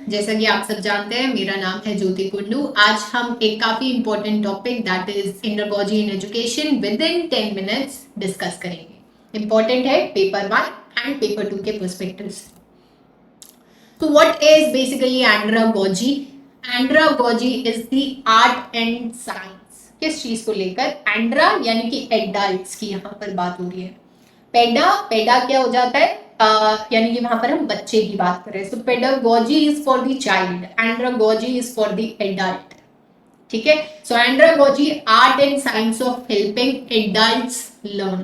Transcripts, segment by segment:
जैसा कि आप सब जानते हैं, मेरा नाम है ज्योति कुंडू। आज हम एक काफी important topic that is andragogy in education within 10 minutes discuss करेंगे। इंपॉर्टेंट है पेपर 1 एंड पेपर 2 के पर्सपेक्टिव्स। तो what is basically andragogy? Andragogy is the art and science. किस चीज को लेकर? एंड्रा यानी कि एडल्ट्स की यहाँ पर बात हो रही है। पेडा, पेडा क्या हो जाता है? यानी कि वहां पर हम बच्चे की बात कर रहे हैं। So pedagogy is for the child, andragogy is for the adult. ठीक है। So andragogy art and science of helping adults learn.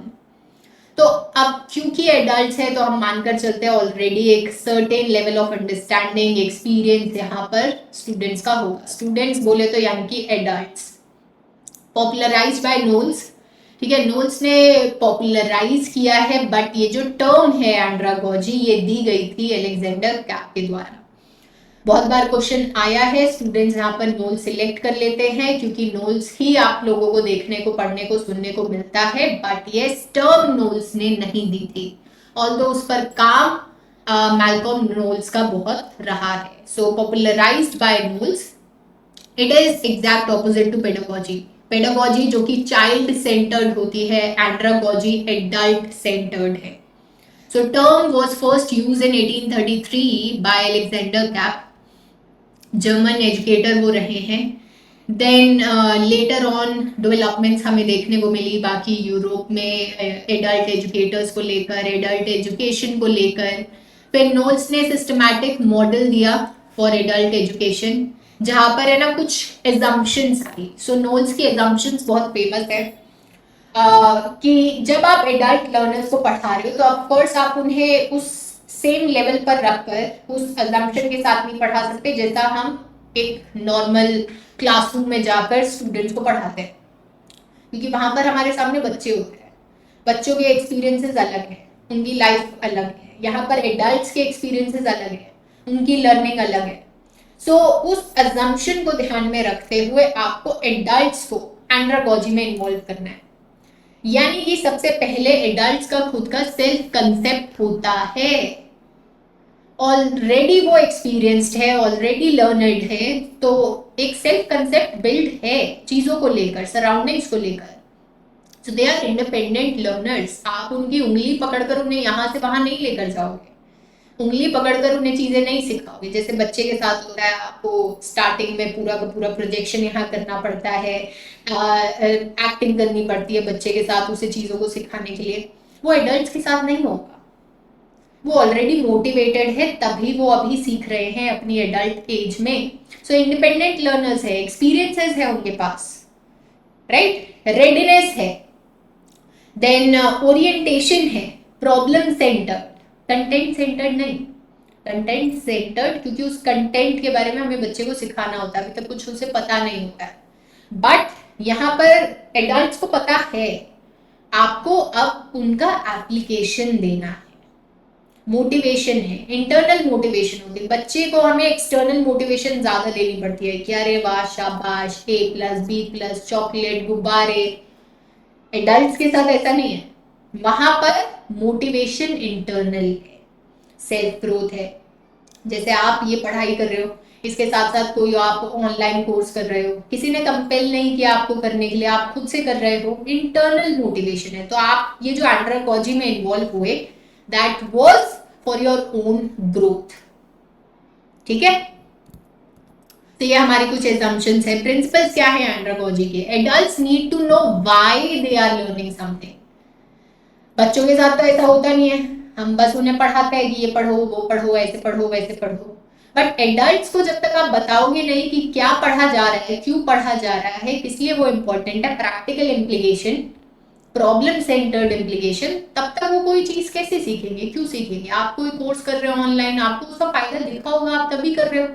तो अब क्योंकि एडल्ट्स है तो हम मानकर चलते हैं ऑलरेडी एक certain level of understanding experience यहाँ पर स्टूडेंट्स का होगा। स्टूडेंट्स बोले तो यानी कि एडल्ट्स। Popularise bye Knowles. ठीक है, नोल्स ने पॉपुलराइज किया है, बट ये जो टर्म है एंड्रागॉजी ये दी गई थी अलेक्जेंडर कैप के द्वारा। बहुत बार क्वेश्चन आया है, स्टूडेंट्स यहाँ पर नोल सिलेक्ट कर लेते हैं क्योंकि नोल्स ही आप लोगों को देखने को, पढ़ने को, सुनने को मिलता है, बट ये टर्म नोल्स ने नहीं दी थी। ऑल्दो उस पर काम मैल्कॉम नोल्स का बहुत रहा है। So popularized by Knowles, it is exact opposite to pedagogy. Pedagogy जो कि चाइल्ड सेंटर्ड होती है, एंड्रागॉजी एडल्ट सेंटर्ड है। So term was first used in 1833 by Alexander Kapp. German educator वो रहे हैं। देन लेटर ऑन डेवलपमेंट्स हमें देखने को मिली बाकी यूरोप में एडल्ट एजुकेटर्स को लेकर, एडल्ट एजुकेशन को लेकर। फिर नोल्स ने सिस्टमैटिक मॉडल दिया फॉर एडल्ट एजुकेशन, जहां पर है ना कुछ एजम्पशंस आई। सो नोल्स की एजम्पशंस बहुत फेमस है कि जब आप एडल्ट लर्नर्स को पढ़ा रहे हो तो ऑफकोर्स आप उन्हें उस सेम लेवल पर रखकर उस अजम्पशन के साथ नहीं पढ़ा सकते जैसा हम एक नॉर्मल क्लासरूम में जाकर स्टूडेंट्स को पढ़ाते हैं, क्योंकि वहां पर हमारे सामने बच्चे होते हैं। बच्चों के एक्सपीरियंसेस अलग है, उनकी लाइफ अलग है। यहाँ पर एडल्ट्स के एक्सपीरियंसेस अलग है, उनकी लर्निंग अलग है। सो उस अजम्पशन को ध्यान में रखते हुए आपको एडल्ट्स को एंड्रागॉजी में इन्वॉल्व करना है। यानी कि सबसे पहले एडल्ट्स का खुद का सेल्फ कंसेप्ट होता है। ऑलरेडी वो एक्सपीरियंस्ड है, ऑलरेडी लर्नड है, तो एक सेल्फ कंसेप्ट बिल्ड है चीजों को लेकर, सराउंडिंग्स को लेकर। सो दे आर इंडिपेंडेंट लर्नर्स। आप उनकी उंगली पकड़कर उन्हें यहां से वहां नहीं लेकर जाओगे, उंगली पकड़कर उन्हें चीजें नहीं सिखाओगे। जैसे बच्चे के साथ होता है, आपको स्टार्टिंग में पूरा का पूरा प्रोजेक्शन यहाँ करना पड़ता है, एक्टिंग करनी पड़ती है बच्चे के साथ उसे चीजों को सिखाने के लिए। वो एडल्ट्स के साथ नहीं होगा। वो ऑलरेडी मोटिवेटेड है, तभी वो अभी सीख रहे हैं अपनी एडल्ट एज में। सो इंडिपेंडेंट लर्नर्स है, एक्सपीरियंसेस है उनके पास, राइट, रेडीनेस है। देन ओरिएंटेशन है, प्रॉब्लम सेंटर्ड, कंटेंट सेंटर्ड नहीं, कंटेंट सेंटर्ड, क्योंकि उस कंटेंट के बारे में हमें बच्चे को सिखाना होता है, अभी तक कुछ उसे पता नहीं होता है। बट यहाँ पर एडल्ट्स को पता है, आपको अब उनका एप्लीकेशन देना है। मोटिवेशन है, इंटरनल मोटिवेशन होती है। बच्चे को हमें एक्सटर्नल मोटिवेशन ज्यादा देनी पड़ती है कि अरे वाह शाबाश, A+, B+, चॉकलेट, गुब्बारे। एडल्ट्स के साथ ऐसा नहीं है, वहां पर मोटिवेशन इंटरनल है, सेल्फ ग्रोथ है। जैसे आप ये पढ़ाई कर रहे हो, इसके साथ साथ कोई आप ऑनलाइन कोर्स कर रहे हो, किसी ने कंपेल नहीं किया आपको करने के लिए, आप खुद से कर रहे हो, इंटरनल मोटिवेशन है। तो आप ये जो एंड्रागॉजी में इन्वॉल्व हुए, that was for your own growth. ठीक है, तो ये हमारी कुछ एजम्पशंस है। प्रिंसिपल्स क्या है एंड्रागॉजी के? Adults need to know why they are learning something. बच्चों के साथ तो ऐसा होता नहीं है, हम बस उन्हें पढ़ाते हैं कि ये पढ़ो, वो पढ़ो, ऐसे पढ़ो, वैसे पढ़ो। बट एडल्ट्स को जब तक आप बताओगे नहीं कि क्या पढ़ा जा रहा है, क्यों पढ़ा जा रहा है, किस लिए वो इंपॉर्टेंट है, practical implication, problem centred implication, तब तक वो कोई चीज कैसे सीखेंगे, क्यों सीखेंगे? आप कोई कोर्स कर रहे हो ऑनलाइन, आपको उसका फायदा दिखा होगा, आप तभी कर रहे हो।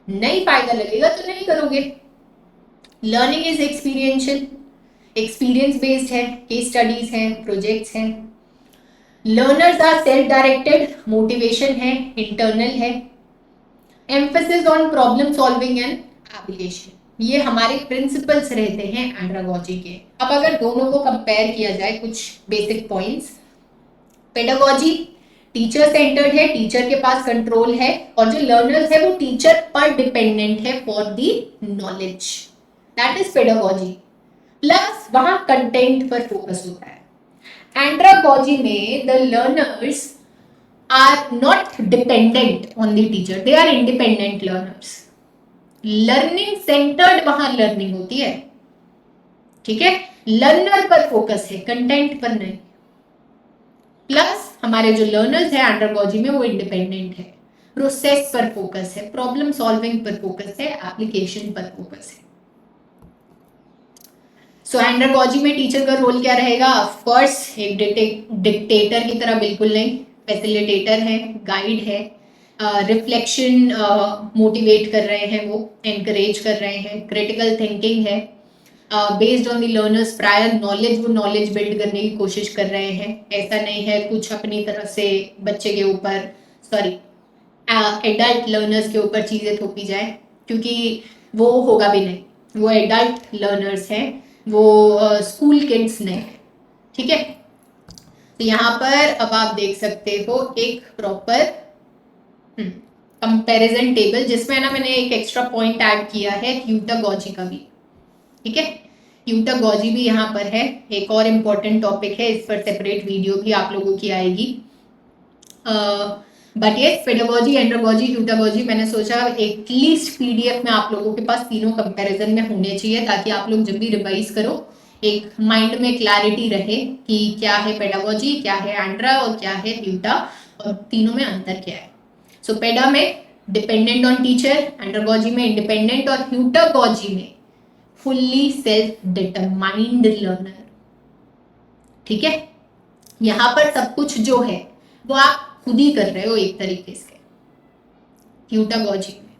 नहीं फायदा लगेगा तो नहीं करोगे। Learning is experiential, experience based है, केस स्टडीज हैं, प्रोजेक्ट्स हैं। Learners are self directed, motivation है, इंटरनल है। Emphasis on problem solving and application, ये हमारे प्रिंसिपल्स रहते हैं एंड्रागॉजी के। अब अगर दोनों को कंपेयर किया जाए, कुछ basic points. Pedagogy teacher centred है, टीचर के पास कंट्रोल है, और जो लर्नर्स है वो टीचर पर डिपेंडेंट है for the knowledge, that is pedagogy. Plus वहां कंटेंट पर फोकस होता है। एंड्रागोजी में the learners are not dependent on the teacher, they are independent learners. Learning centred वहां लर्निंग होती है, ठीक है, लर्नर पर फोकस है, कंटेंट पर नहीं। प्लस हमारे जो लर्नर्स है एंड्रागोजी में वो इंडिपेंडेंट है, प्रोसेस पर फोकस है, प्रॉब्लम सॉल्विंग पर फोकस है, एप्लीकेशन पर फोकस है। सो एंड्रागोजी में टीचर का रोल क्या रहेगा? ऑफ कोर्स एक डिक्टेटर की तरह बिल्कुल नहीं, फैसिलिटेटर है, गाइड है, रिफ्लेक्शन मोटिवेट कर रहे हैं, वो एनकरेज कर रहे हैं, क्रिटिकल थिंकिंग है, based on the learners prior knowledge, वो नॉलेज बिल्ड करने की कोशिश कर रहे हैं। ऐसा नहीं है कुछ अपनी तरफ से बच्चे के ऊपर, सॉरी एडल्ट लर्नर्स के ऊपर चीज़ें थोपी जाए, क्योंकि वो होगा भी नहीं। वो एडल्ट लर्नर्स हैं, वो स्कूल किड्स नहीं, ठीक है। तो यहाँ पर अब आप देख सकते हो एक प्रॉपर कंपैरिजन टेबल, जिसमें ना मैंने एक एक्स्ट्रा पॉइंट ऐड किया है ह्यूटागोजी का भी, ठीक है। ह्यूटागोजी भी यहाँ पर है, एक और इम्पोर्टेंट टॉपिक है, इस पर सेपरेट वीडियो भी आप लोगों की आएगी। बट ये पेडागोजी, एंड्रागोजी, ह्यूटागोजी, मैंने सोचा एटलीस्ट पीडीएफ में आप लोगों के पास तीनों कंपैरिजन में होने चाहिए, ताकि आप लोग जब भी रिवाइज करो एक माइंड में क्लैरिटी रहे कि क्या है पेडागोजी, क्या है एंड्रा और क्या है ह्यूटा, और तीनों में अंतर क्या है। सो पेडा में डिपेंडेंट ऑन टीचर, एंड्रागोजी में इंडिपेंडेंट, और ह्यूटागोजी में फुल्ली सेल्फ डिटरमाइंड लर्नर, ठीक है। यहां पर सब कुछ जो है वो आप खुद ही कर रहे हो एक तरीके से ह्यूटागोजी में।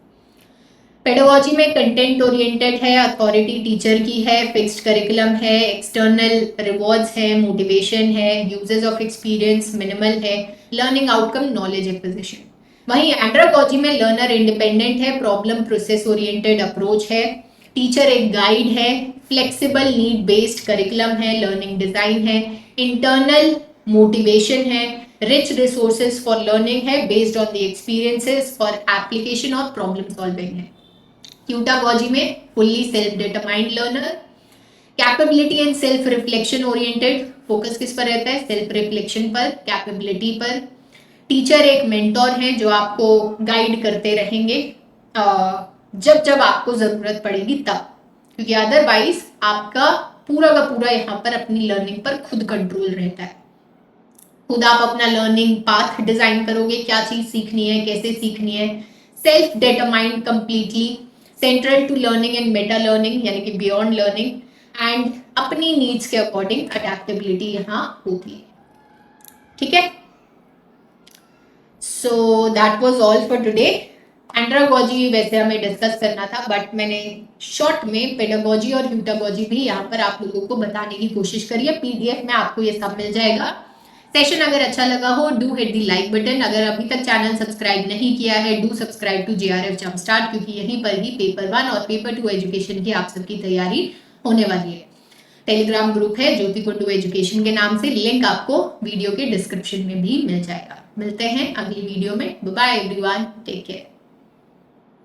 पेडागोजी में कंटेंट ओरिएंटेड है, अथॉरिटी टीचर की है, फिक्स्ड करिकुलम है, एक्सटर्नल रिवॉर्ड्स है, मोटिवेशन है, यूजेस ऑफ एक्सपीरियंस मिनिमल है, लर्निंग आउटकम नॉलेज एक्विजिशन। वहीं एंड्रागोजी में लर्नर इंडिपेंडेंट है, प्रॉब्लम प्रोसेस ओरिएंटेड अप्रोच है, टीचर एक गाइड है, फ्लेक्सिबल नीड बेस्ड करिकुलम है, लर्निंग डिजाइन है, इंटरनल मोटिवेशन है, रिच रिसोर्सेज फॉर लर्निंग है based on the experiences for application और प्रॉब्लम सॉल्विंग है। ह्यूटागोजी में fully self determined learner, capability and self reflection oriented, focus किस पर रहता है? सेल्फ रिफ्लेक्शन पर, कैपेबिलिटी पर। टीचर एक मेंटोर है जो आपको गाइड करते रहेंगे जब जब आपको जरूरत पड़ेगी तब, क्योंकि अदरवाइज आपका पूरा का पूरा यहाँ पर अपनी लर्निंग पर खुद कंट्रोल रहता है। खुद आप अपना लर्निंग पाथ डिजाइन करोगे, क्या चीज सीखनी है, कैसे सीखनी है। Self determined completely, central to learning and meta learning, यानी कि बियॉन्ड लर्निंग, एंड अपनी नीड्स के अकॉर्डिंग अडेप्टेबिलिटी यहाँ होती है, ठीक है। So that was all for today. Andragogy वैसे हमें डिस्कस करना था, बट मैंने शॉर्ट में पेडागोजी और ह्यूटागोजी भी यहाँ पर आप लोगों को बताने की कोशिश करी है। पीडीएफ में आपको ये सब मिल जाएगा। सेशन अगर अच्छा लगा हो, do hit the like button. अगर अभी तक चैनल सब्सक्राइब नहीं किया है, do subscribe to JRF jumpstart, क्योंकि यहीं पर ही पेपर 1 और पेपर 2 एजुकेशन की आप सबकी तैयारी होने वाली है। टेलीग्राम ग्रुप है ज्योति कुंडू एजुकेशन के नाम से, लिंक आपको वीडियो के डिस्क्रिप्शन में भी मिल जाएगा। मिलते हैं अगली वीडियो में। Bye bye everyone, take care.